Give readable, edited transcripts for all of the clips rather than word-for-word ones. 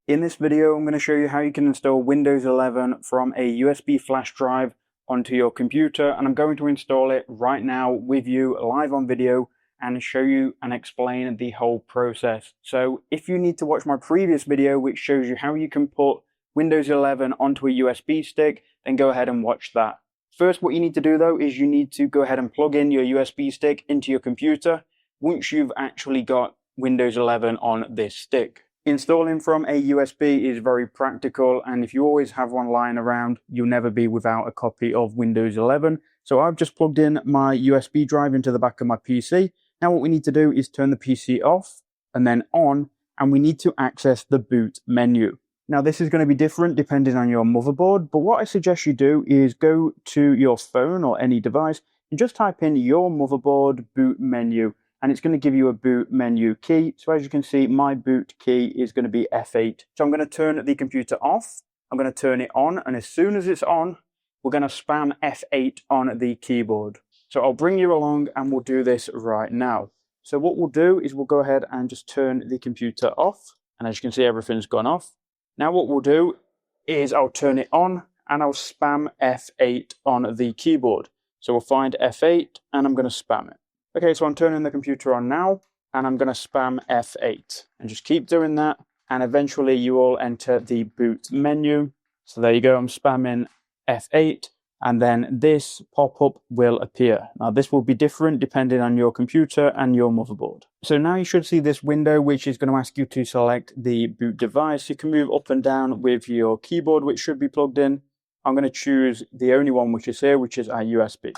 In this video, I'm going to show you how you can install Windows 11 from a USB flash drive onto your computer, and I'm going to install it right now with you live on video and show you and explain the whole process. So if you need to watch my previous video which shows you how you can put Windows 11 onto a USB stick, then go ahead and watch that. First, what you need to do though is you need to go ahead and plug in your USB stick into your computer once you've actually got Windows 11 on this stick. Installing from a USB is very practical, and if you always have one lying around, you'll never be without a copy of Windows 11. So I've just plugged in my USB drive into the back of my PC. Now what we need to do is turn the PC off and then on, and we need to access the boot menu. Now this is going to be different depending on your motherboard, but what I suggest you do is go to your phone or any device and just type in your motherboard boot menu. And it's going to give you a boot menu key. So as you can see, my boot key is going to be F8. So I'm going to turn the computer off. I'm going to turn it on. And as soon as it's on, we're going to spam F8 on the keyboard. So I'll bring you along and we'll do this right now. So what we'll do is we'll go ahead and just turn the computer off. And as you can see, everything's gone off. Now what we'll do is I'll turn it on and I'll spam F8 on the keyboard. So we'll find F8 and I'm going to spam it. Okay, so I'm turning the computer on now, and I'm going to spam F8. And just keep doing that, and eventually you will enter the boot menu. So there you go, I'm spamming F8, and then this pop-up will appear. Now this will be different depending on your computer and your motherboard. So now you should see this window, which is going to ask you to select the boot device. You can move up and down with your keyboard, which should be plugged in. I'm going to choose the only one which is here, which is our USB.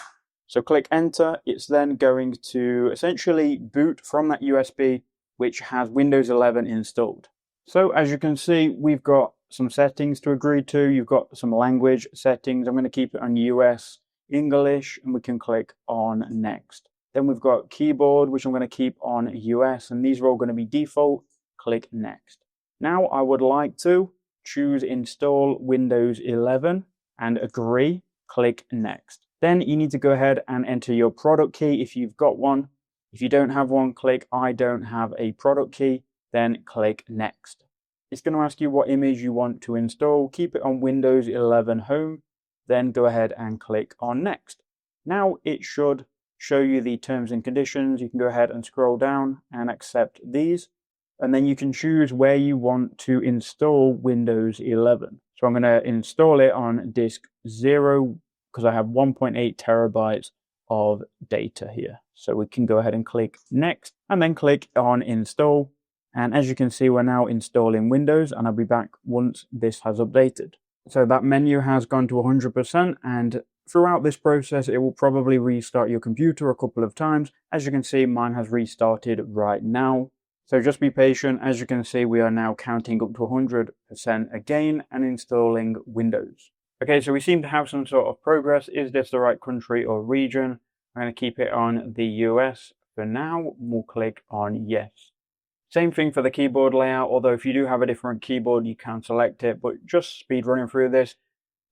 So click enter. It's then going to essentially boot from that USB which has Windows 11 installed. So as you can see, we've got some settings to agree to. You've got some language settings. I'm going to keep it on US English, and we can click on next. Then we've got keyboard, which I'm going to keep on US, and these are all going to be default. Click next. Now I would like to choose install Windows 11 and agree. Click next. Then you need to go ahead and enter your product key if you've got one. If you don't have one, click I don't have a product key, then click next. It's going to ask you what image you want to install. Keep it on Windows 11 Home, then go ahead and click on next. Now it should show you the terms and conditions. You can go ahead and scroll down and accept these, and then you can choose where you want to install Windows 11. So I'm going to install it on disk 0, because I have 1.8 terabytes of data here. So we can go ahead and click next and then click on install. And as you can see, we're now installing Windows, and I'll be back once this has updated. So that menu has gone to 100%, and throughout this process, it will probably restart your computer a couple of times. As you can see, mine has restarted right now. So just be patient. As you can see, we are now counting up to 100% again and installing Windows. Okay, so we seem to have some sort of progress. Is this the right country or region? I'm going to keep it on the US for now. We'll click on yes. Same thing for the keyboard layout, although if you do have a different keyboard, you can select it, but just speed running through this.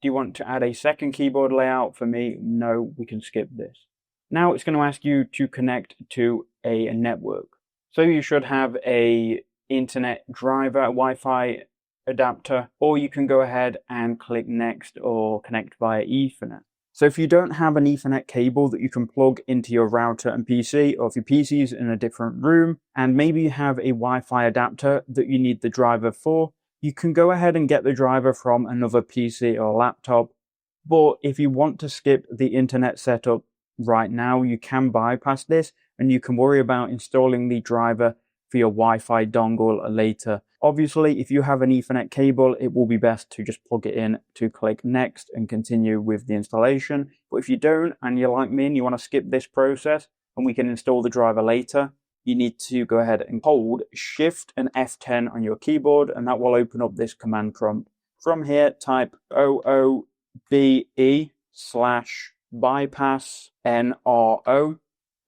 Do you want to add a second keyboard layout? For me, no, we can skip this. Now it's going to ask you to connect to a network. So you should have a internet driver, a Wi-Fi adapter, or you can go ahead and click next or connect via Ethernet. So if you don't have an Ethernet cable that you can plug into your router and PC, or if your PC is in a different room and maybe you have a Wi-Fi adapter that you need the driver for, you can go ahead and get the driver from another PC or laptop. But if you want to skip the internet setup right now, you can bypass this and you can worry about installing the driver for your Wi-Fi dongle later. Obviously, if you have an Ethernet cable, it will be best to just plug it in to click next and continue with the installation. But if you don't, and you're like me and you want to skip this process and we can install the driver later, you need to go ahead and hold Shift and F10 on your keyboard, and that will open up this command prompt. From here, type OOBE/bypass NRO,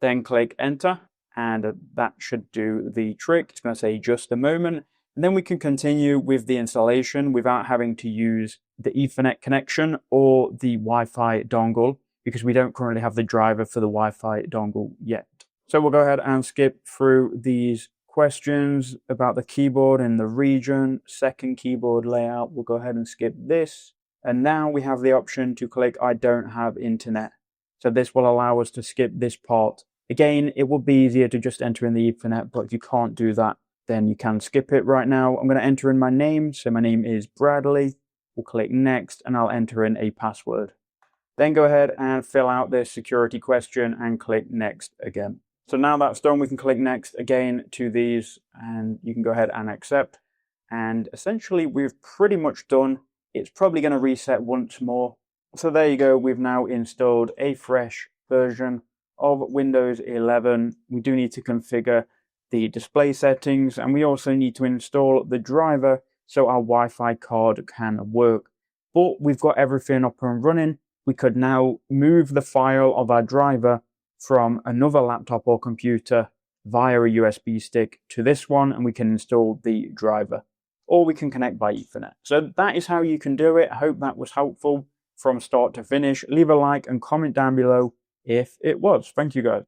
then click enter. And that should do the trick. It's going to say just a moment. And then we can continue with the installation without having to use the Ethernet connection or the Wi-Fi dongle, because we don't currently have the driver for the Wi-Fi dongle yet. So we'll go ahead and skip through these questions about the keyboard and the region, second keyboard layout. We'll go ahead and skip this. And now we have the option to click I don't have internet. So this will allow us to skip this part. Again, it would be easier to just enter in the Ethernet, but if you can't do that, then you can skip it right now. I'm going to enter in my name. So my name is Bradley. We'll click next and I'll enter in a password. Then go ahead and fill out this security question and click next again. So now that's done, we can click next again to these and you can go ahead and accept. And essentially we've pretty much done. It's probably going to reset once more. So there you go. We've now installed a fresh version of Windows 11. We do need to configure the display settings, and we also need to install the driver so our Wi-Fi card can work. But we've got everything up and running. We could now move the file of our driver from another laptop or computer via a USB stick to this one, and we can install the driver. Or we can connect by Ethernet. So that is how you can do it. I hope that was helpful from start to finish. Leave a like and comment down below if it was. Thank you guys.